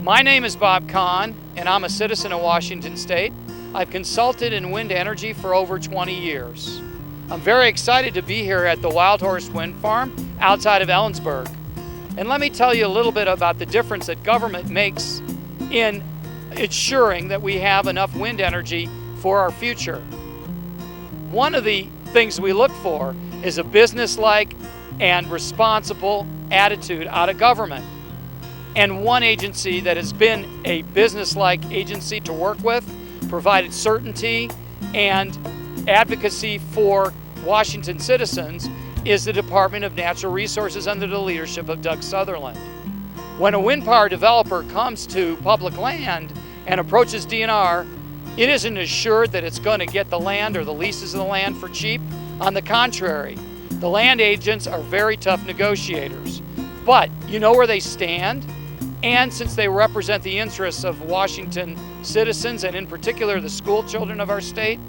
My name is Bob Kahn, and I'm a citizen of Washington State. I've consulted in wind energy for over 20 years. I'm very excited to be here at the Wild Horse Wind Farm outside of Ellensburg. And let me tell you a little bit about the difference that government makes in ensuring that we have enough wind energy for our future. One of the things we look for is a business-like and responsible attitude out of government. And one agency that has been a business-like agency to work with, provided certainty and advocacy for Washington citizens, is the Department of Natural Resources under the leadership of Doug Sutherland. When a wind power developer comes to public land and approaches DNR, it isn't assured that it's going to get the land or the leases of the land for cheap. On the contrary, the land agents are very tough negotiators. But you know where they stand, and since they represent the interests of Washington citizens, and in particular the school children of our state,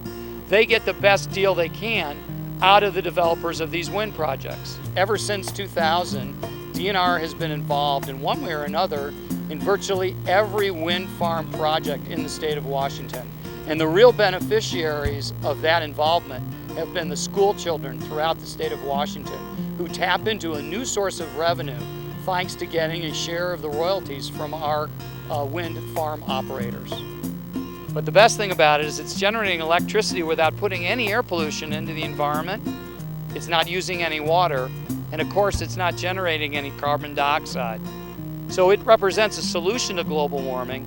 they get the best deal they can out of the developers of these wind projects. Ever since 2000, DNR has been involved in one way or another in virtually every wind farm project in the state of Washington. And the real beneficiaries of that involvement have been the school children throughout the state of Washington, who tap into a new source of revenue thanks to getting a share of the royalties from our wind farm operators. But the best thing about it is it's generating electricity without putting any air pollution into the environment. It's not using any water, and of course it's not generating any carbon dioxide. So it represents a solution to global warming,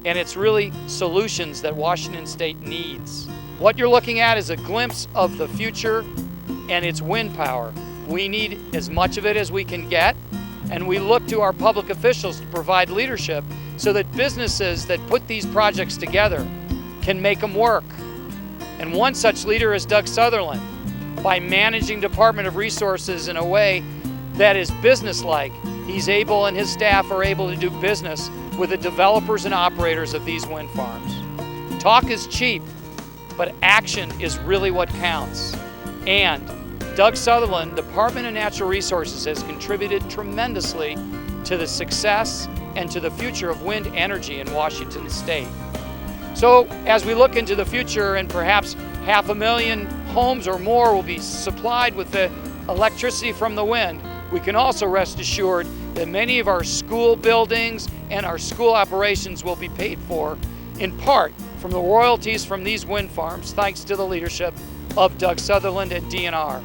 and it's really solutions that Washington State needs. What you're looking at is a glimpse of the future, and it's wind power. We need as much of it as we can get, and we look to our public officials to provide leadership so that businesses that put these projects together can make them work. And one such leader is Doug Sutherland. By managing Department of Resources in a way that is businesslike, he's able and his staff are able to do business with the developers and operators of these wind farms. Talk is cheap, but action is really what counts. And Doug Sutherland, Department of Natural Resources, has contributed tremendously to the success and to the future of wind energy in Washington State. So as we look into the future, and perhaps 500,000 homes or more will be supplied with the electricity from the wind, we can also rest assured that many of our school buildings and our school operations will be paid for in part from the royalties from these wind farms, thanks to the leadership of Doug Sutherland and DNR.